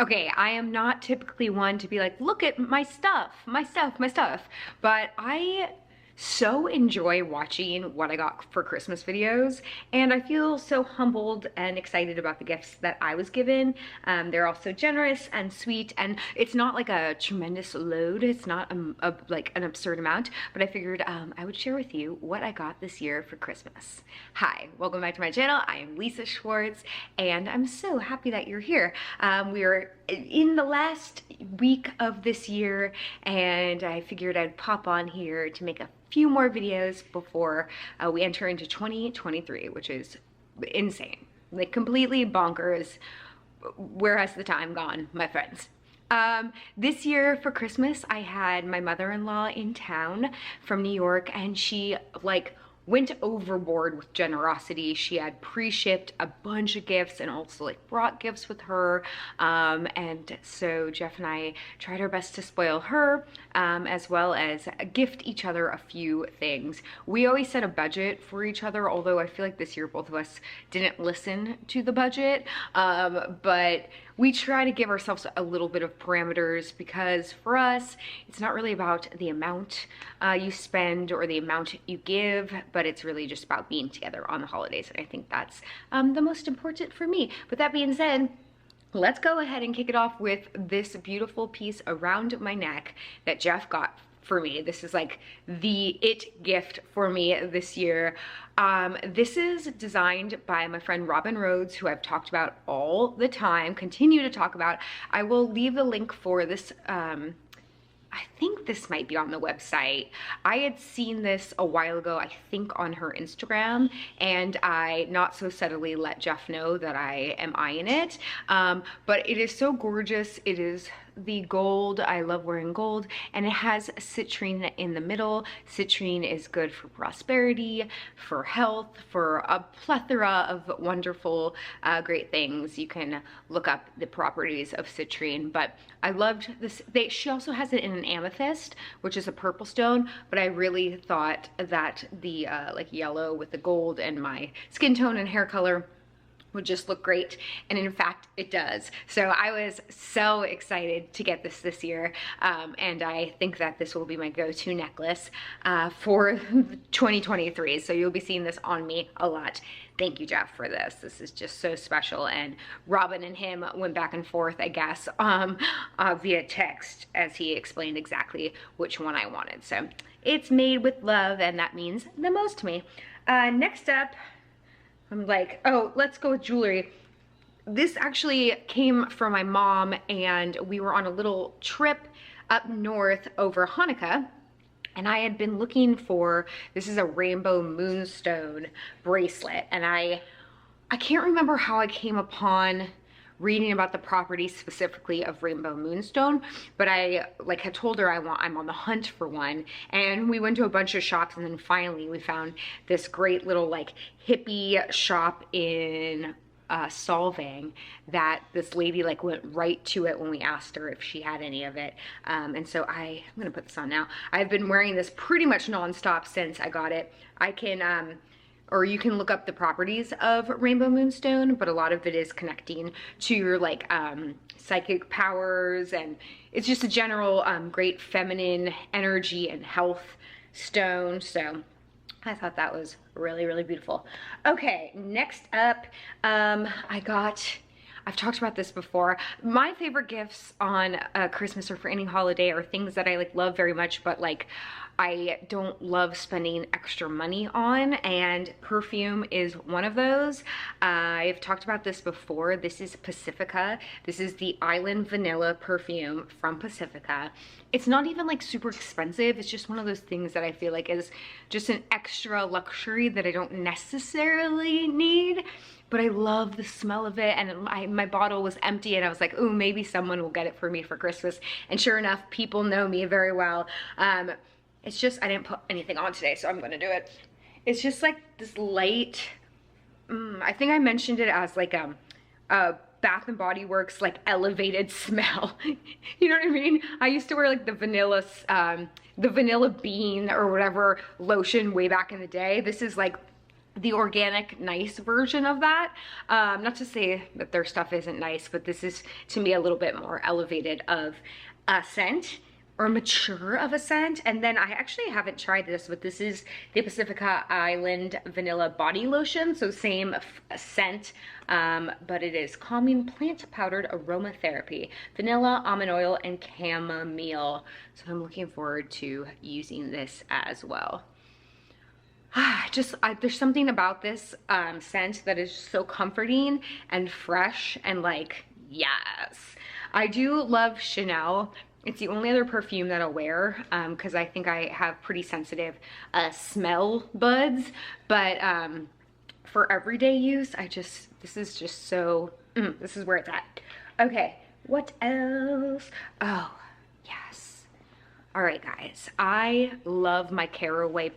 Okay, I am not typically one to be like, look at my stuff, but I so enjoy watching what I got for Christmas videos, and I feel so humbled and excited about the gifts that I was given. They're all so generous and sweet, and it's not like a tremendous load. It's not like an absurd amount, but I figured I would share with you what I got this year for Christmas. Hi, welcome back to my channel. I am Lisa Schwartz, and I'm so happy that you're here. We are in the last week of this year, and I figured I'd pop on here to make a few more videos before we enter into 2023, which is insane, like completely bonkers. Where has the time gone, my friends? This year for Christmas, I had my mother-in-law in town from New York, and she like went overboard with generosity. She had pre-shipped a bunch of gifts and also like brought gifts with her. And so Jeff and I tried our best to spoil her, as well as gift each other a few things. We always set a budget for each other, although I feel like this year both of us didn't listen to the budget. But we try to give ourselves a little bit of parameters, because for us, it's not really about the amount you spend or the amount you give, but it's really just about being together on the holidays. And I think that's the most important for me. With that being said, let's go ahead and kick it off with this beautiful piece around my neck that Jeff got for me. This is like the it gift for me this year. This is designed by my friend Robin Rhodes, who I've talked about all the time, continue to talk about. I will leave the link for this. I think this might be on the website. I had seen this a while ago, I think on her Instagram, and I not so subtly let Jeff know that I am eyeing it. But it is so gorgeous. It is the gold. I love wearing gold, and it has citrine in the middle. Citrine is good for prosperity, for health, for a plethora of wonderful, great things. You can look up the properties of citrine, but I loved this. She also has it in an amethyst, which is a purple stone, but I really thought that the like yellow with the gold and my skin tone and hair color would just look great, and in fact it does. So I was so excited to get this year, and I think that this will be my go-to necklace for 2023. So you'll be seeing this on me a lot. Thank you, Jeff, for this. This is just so special. And Robin and him went back and forth, I guess, via text, as he explained exactly which one I wanted. So it's made with love, and that means the most to me. Next up, I'm like, oh, let's go with jewelry. This actually came from my mom, and we were on a little trip up north over Hanukkah, and I had been looking for, this is a rainbow moonstone bracelet, and I can't remember how I came upon reading about the properties specifically of rainbow moonstone, but I like had told her I'm on the hunt for one, and we went to a bunch of shops, and then finally we found this great little like hippie shop in Solvang that this lady like went right to it when we asked her if she had any of it. And so I'm gonna put this on now. I've been wearing this pretty much nonstop since I got it. I can or you can look up the properties of rainbow moonstone, but a lot of it is connecting to your like psychic powers, and it's just a general great feminine energy and health stone. So I thought that was really, really beautiful. Okay, next up, I've talked about this before. My favorite gifts on Christmas or for any holiday are things that I like love very much, but like I don't love spending extra money on, and perfume is one of those. I've talked about this before. This is Pacifica. This is the Island Vanilla perfume from Pacifica. It's not even like super expensive. It's just one of those things that I feel like is just an extra luxury that I don't necessarily need, but I love the smell of it. And my bottle was empty, and I was like, ooh, maybe someone will get it for me for Christmas. And sure enough, people know me very well. It's just, I didn't put anything on today, so I'm gonna do it. It's just like this light, I think I mentioned it as like a Bath and Body Works like elevated smell. You know what I mean? I used to wear like the vanilla bean or whatever lotion way back in the day. This is like the organic nice version of that. Not to say that their stuff isn't nice, but this is to me a little bit more elevated of a scent, or mature of a scent. And then I actually haven't tried this, but this is the Pacifica Island Vanilla Body Lotion. So same scent, but it is calming plant powdered aromatherapy, vanilla, almond oil, and chamomile. So I'm looking forward to using this as well. There's something about this scent that is so comforting and fresh and like, yes. I do love Chanel. It's the only other perfume that I'll wear because I think I have pretty sensitive smell buds. But for everyday use, this is just so, this is where it's at. Okay, what else? Oh, yes. All right, guys, I love my caraway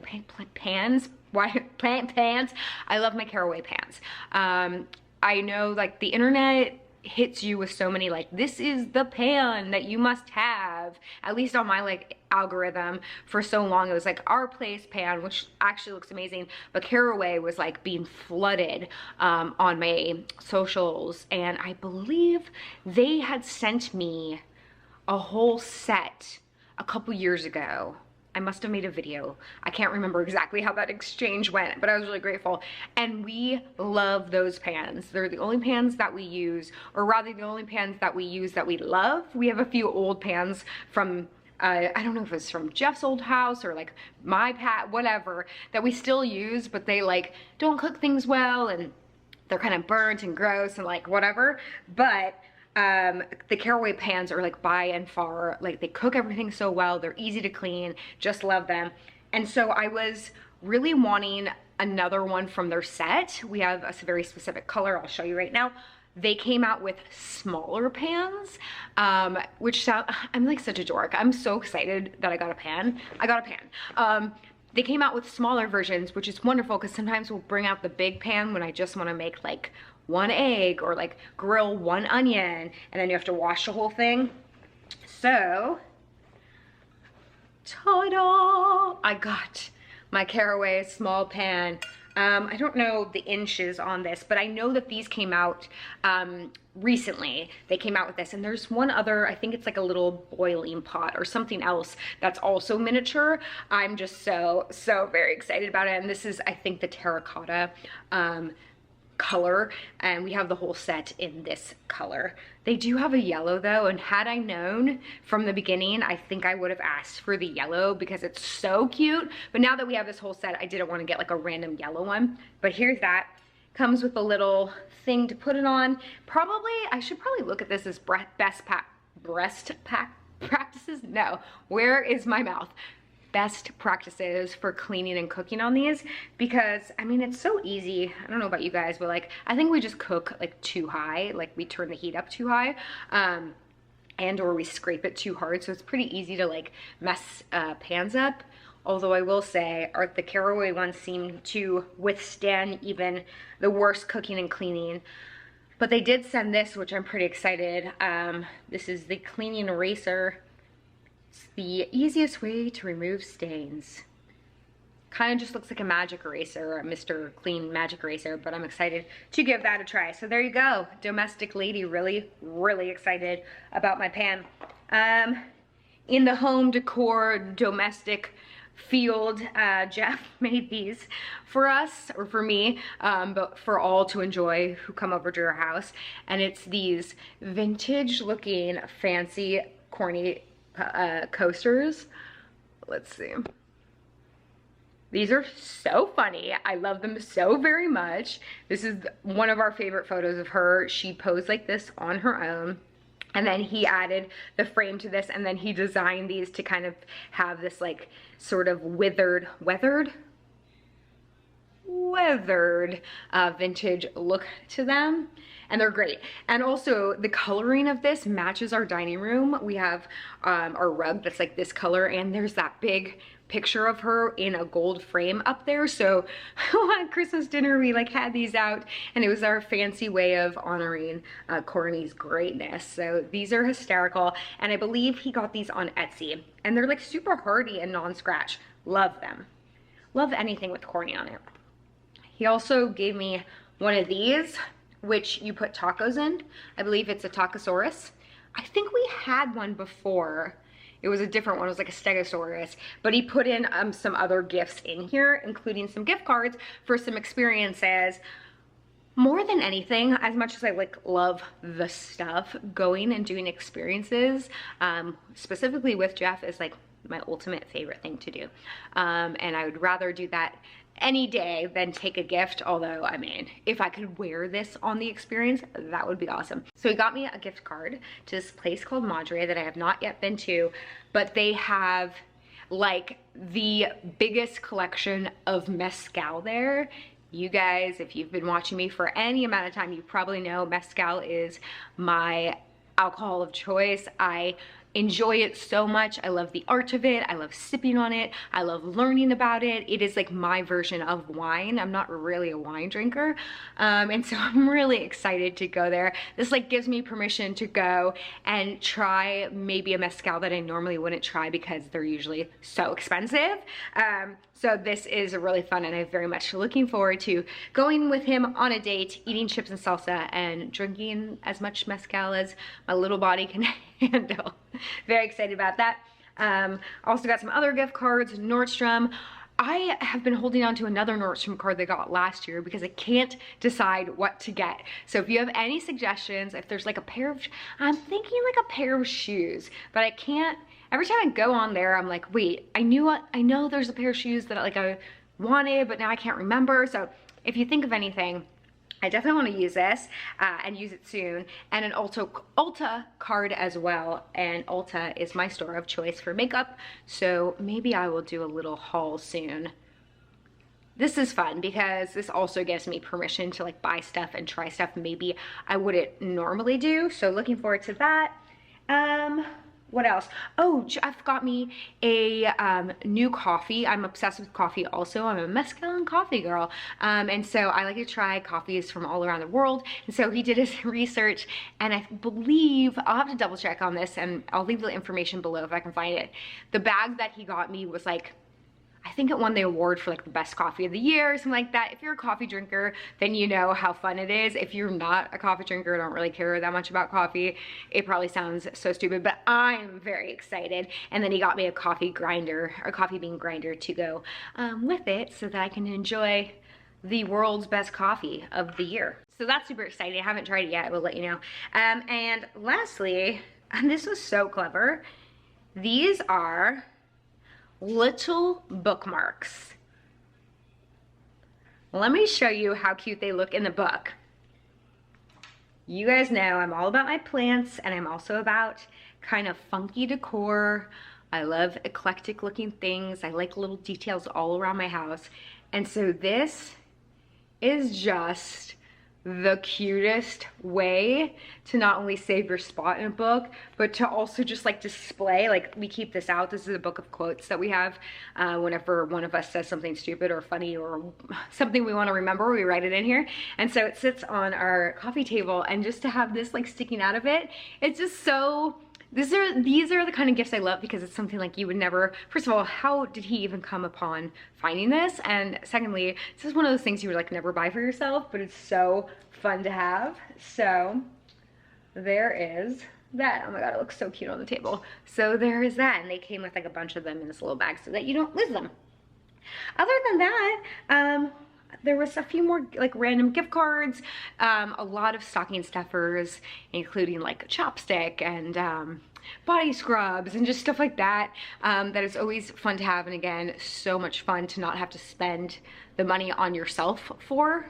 pans. Why plant pans? I love my caraway pans. I know like the internet hits you with so many like, this is the pan that you must have, at least on my like algorithm. For so long it was like our place pan, which actually looks amazing, but caraway was like being flooded on my socials, and I believe they had sent me a whole set a couple years ago. I must have made a video. I can't remember exactly how that exchange went, but I was really grateful. And we love those pans. They're the only pans that we use, or rather the only pans that we use that we love. We have a few old pans from, I don't know if it's from Jeff's old house or like my whatever, that we still use, but they like don't cook things well and they're kind of burnt and gross and like whatever. But the caraway pans are like by and far, like they cook everything so well, they're easy to clean, just love them. And so I was really wanting another one from their set. We have a very specific color, I'll show you right now. They came out with smaller pans, which sound, I'm like such a dork. I'm so excited that I got a pan. They came out with smaller versions, which is wonderful because sometimes we'll bring out the big pan when I just want to make like one egg or like grill one onion, and then you have to wash the whole thing. So, ta-da! I got my caraway small pan. I don't know the inches on this, but I know that these came out recently. They came out with this, and there's one other, I think it's like a little boiling pot or something else that's also miniature. I'm just so very excited about it. And this is, I think, the terracotta color, and we have the whole set in this color. They do have a yellow though, and had I known from the beginning, I think I would have asked for the yellow because it's so cute. But now that we have this whole set, I didn't want to get like a random yellow one. But here's that. Comes with a little thing to put it on. I should probably look at this as breast practices. No, where is my mouth? Best practices for cleaning and cooking on these, because I mean it's so easy. I don't know about you guys, but like I think we just cook like too high, like we turn the heat up too high, and or we scrape it too hard, so it's pretty easy to like mess pans up. Although I will say the caraway ones seem to withstand even the worst cooking and cleaning. But they did send this, which I'm pretty excited. This is the cleaning eraser. It's the easiest way to remove stains. Kind of just looks like a magic eraser, a Mr. Clean magic eraser, but I'm excited to give that a try. So there you go, domestic lady, really excited about my pan. In the home decor domestic field, Jeff made these for us, or for me, but for all to enjoy who come over to our house. And it's these vintage looking fancy corny coasters. Let's see. These are so funny. I love them so very much. This is one of our favorite photos of her. She posed like this on her own. And then he added the frame to this, and then he designed these to kind of have this like sort of weathered vintage look to them. And they're great. And also the coloring of this matches our dining room. We have our rug that's like this color, and there's that big picture of her in a gold frame up there. So on Christmas dinner we like had these out, and it was our fancy way of honoring Courtney's greatness. So these are hysterical, and I believe he got these on Etsy, and they're like super hardy and non-scratch. Love them. Love anything with Courtney on it. He also gave me one of these, which you put tacos in. I believe it's a Tacosaurus. I think we had one before. It was a different one, it was like a Stegosaurus, but he put in some other gifts in here, including some gift cards for some experiences. More than anything, as much as I like love the stuff, going and doing experiences, specifically with Jeff, is like my ultimate favorite thing to do. And I would rather do that any day than take a gift, although I mean, if I could wear this on the experience, that would be awesome. So he got me a gift card to this place called Madre that I have not yet been to, but they have like the biggest collection of mezcal there. You guys, if you've been watching me for any amount of time, you probably know mezcal is my alcohol of choice. I enjoy it so much. I love the art of it. I love sipping on it. I love learning about it. It is like my version of wine. I'm not really a wine drinker. And so I'm really excited to go there. This like gives me permission to go and try maybe a mezcal that I normally wouldn't try because they're usually so expensive. So this is really fun, and I'm very much looking forward to going with him on a date, eating chips and salsa, and drinking as much mezcal as my little body can handle. Very excited about that. Also got some other gift cards, Nordstrom. I have been holding on to another Nordstrom card they got last year because I can't decide what to get. So if you have any suggestions, if there's like a pair of, I'm thinking like a pair of shoes, but I can't, every time I go on there, I'm like, wait, I know there's a pair of shoes that I wanted, but now I can't remember. So if you think of anything, I definitely want to use this and use it soon, and an Ulta card as well. And Ulta is my store of choice for makeup, so maybe I will do a little haul soon. This is fun because this also gives me permission to like buy stuff and try stuff maybe I wouldn't normally do, so looking forward to that. What else? Oh, Jeff got me a new coffee. I'm obsessed with coffee also. I'm a mezcal and coffee girl. And so I like to try coffees from all around the world. And so he did his research, and I believe, I'll have to double check on this, and I'll leave the information below if I can find it. The bag that he got me was like, I think it won the award for like the best coffee of the year or something like that. If you're a coffee drinker, then you know how fun it is. If you're not a coffee drinker, don't really care that much about coffee, it probably sounds so stupid, but I'm very excited. And then he got me a coffee grinder, or coffee bean grinder to go with it so that I can enjoy the world's best coffee of the year. So that's super exciting. I haven't tried it yet, I will let you know. And lastly, and this was so clever, these are little bookmarks. Let me show you how cute they look in the book. You guys know I'm all about my plants, and I'm also about kind of funky decor. I love eclectic looking things. I like little details all around my house. And so this is just the cutest way to not only save your spot in a book, but to also just like display, like we keep this out. This is a book of quotes that we have whenever one of us says something stupid or funny or something we want to remember, we write it in here. And so it sits on our coffee table, and just to have this like sticking out of it, it's just so, these are the kind of gifts I love, because it's something like you would never, first of all, how did he even come upon finding this? And secondly, this is one of those things you would like never buy for yourself, but it's so fun to have. So there is that. Oh my god, it looks so cute on the table. So there is that, and they came with like a bunch of them in this little bag so that you don't lose them. Other than that, there was a few more like random gift cards, a lot of stocking stuffers, including like a chopstick and body scrubs and just stuff like that. That is always fun to have, and again, so much fun to not have to spend the money on yourself for.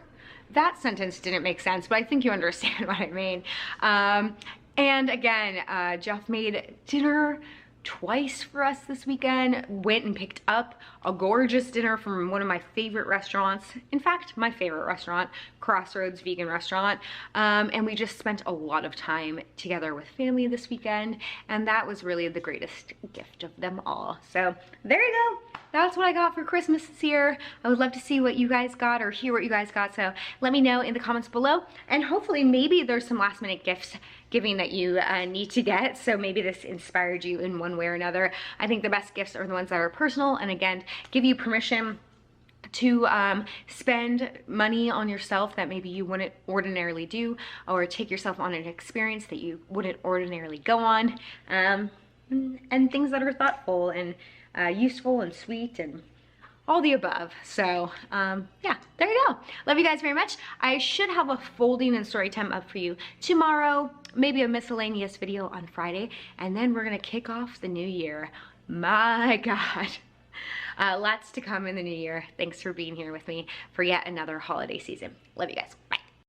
That sentence didn't make sense, but I think you understand what I mean. And again, Jeff made dinner twice for us this weekend. Went and picked up a gorgeous dinner from one of my favorite restaurants. In fact, my favorite restaurant, Crossroads Vegan Restaurant. And we just spent a lot of time together with family this weekend, and that was really the greatest gift of them all. So there you go. That's what I got for Christmas this year. I would love to see what you guys got or hear what you guys got, so let me know in the comments below. And hopefully maybe there's some last minute gifts giving that you need to get, so maybe this inspired you in one way or another. I think the best gifts are the ones that are personal and again give you permission to spend money on yourself that maybe you wouldn't ordinarily do, or take yourself on an experience that you wouldn't ordinarily go on, and things that are thoughtful and useful and sweet and all the above. So yeah, there you go. Love you guys very much. I should have a folding and story time up for you tomorrow, maybe a miscellaneous video on Friday, and then we're gonna kick off the new year. My God. Lots to come in the new year. Thanks for being here with me for yet another holiday season. Love you guys.